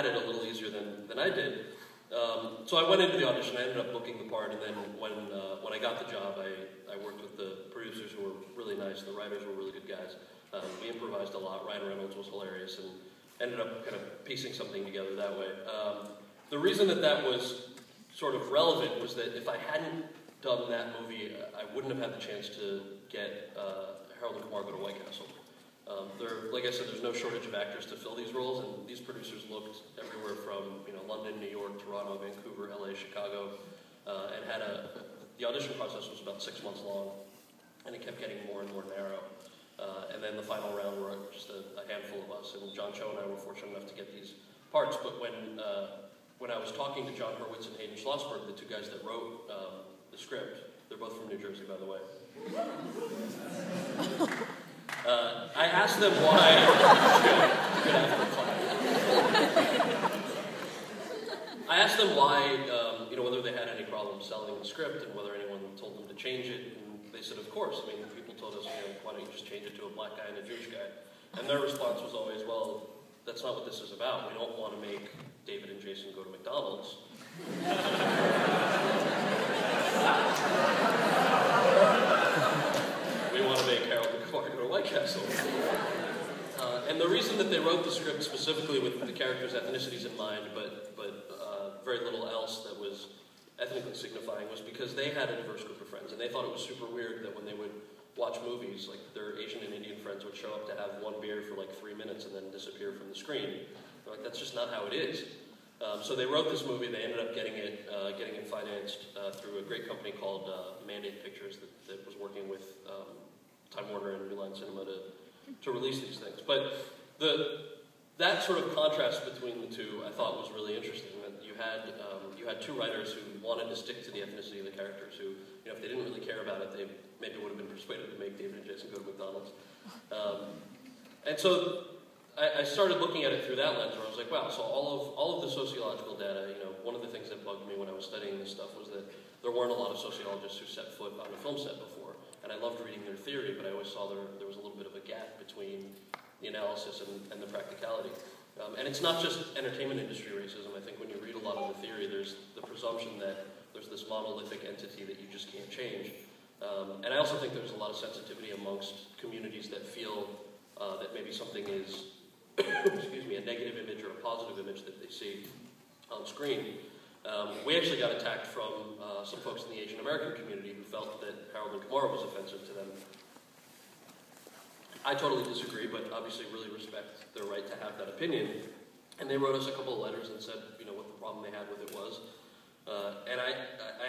had it a little easier than I did. So I went into the audition, I ended up booking the part, and then when I got the job, I worked with the producers who were really nice, the writers were really good guys. We improvised a lot, Ryan Reynolds was hilarious, and ended up kind of piecing something together that way. The reason that was sort of relevant was that if I hadn't done that movie, I wouldn't have had the chance to get Harold and Kumar go to White Castle. Like I said, there's no shortage of actors to fill these roles, and these producers looked everywhere from London, New York, Toronto, Vancouver, LA, Chicago, and had the audition process was about 6 months long, and it kept getting more and more narrow. And then the final round were just a handful of us, and John Cho and I were fortunate enough to get these parts. But when I was talking to John Hurwitz and Hayden Schlossberg, the two guys that wrote the script, they're both from New Jersey, by the way. I asked them why. I asked them why, whether they had any problem selling the script and whether anyone told them to change it. And they said, of course. I mean, people told us, why don't you just change it to a black guy and a Jewish guy? And their response was always, well, that's not what this is about. We don't want to make David and Jason go to McDonald's. We want to make Harold and Kumar go to White Castle. And the reason that they wrote the script specifically with the characters' ethnicities in mind, but very little else that was ethnically signifying, was because they had a diverse group of friends, and they thought it was super weird that when they would watch movies, like their Asian and Indian friends would show up to have one beer for like 3 minutes and then disappear from the screen. They're like, that's just not how it is. So they wrote this movie. They ended up getting it financed through a great company called Mandate Pictures that was working with Time Warner and New Line Cinema to release these things. But that sort of contrast between the two, I thought, was really interesting. That you had two writers who wanted to stick to the ethnicity of the characters, who, if they didn't really care about it, they maybe would have been persuaded to make David and Jason go to McDonald's. And so I started looking at it through that lens, where I was like, wow, so all of the sociological data, one of the things that bugged me when I was studying this stuff was that there weren't a lot of sociologists who set foot on a film set before. And I loved reading their theory, but I always saw there was a little bit of a gap between the analysis and the practicality. And it's not just entertainment industry racism. I think when you read a lot of the theory, there's the presumption that there's this monolithic entity that you just can't change. And I also think there's a lot of sensitivity amongst communities that feel that maybe something is excuse me, a negative image or a positive image that they see on screen. We actually got attacked from some folks in the Asian American community who felt that Harold and Kumar was offensive to them. I totally disagree, but obviously really respect their right to have that opinion. And they wrote us a couple of letters and said, what the problem they had with it was. And I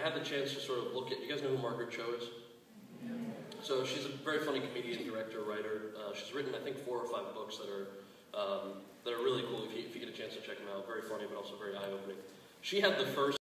had the chance to sort of look at, you guys know who Margaret Cho is? So she's a very funny comedian, director, writer. She's written, I think, 4 or 5 books that are really cool if you get a chance to check them out. Very funny, but also very eye-opening. She had the first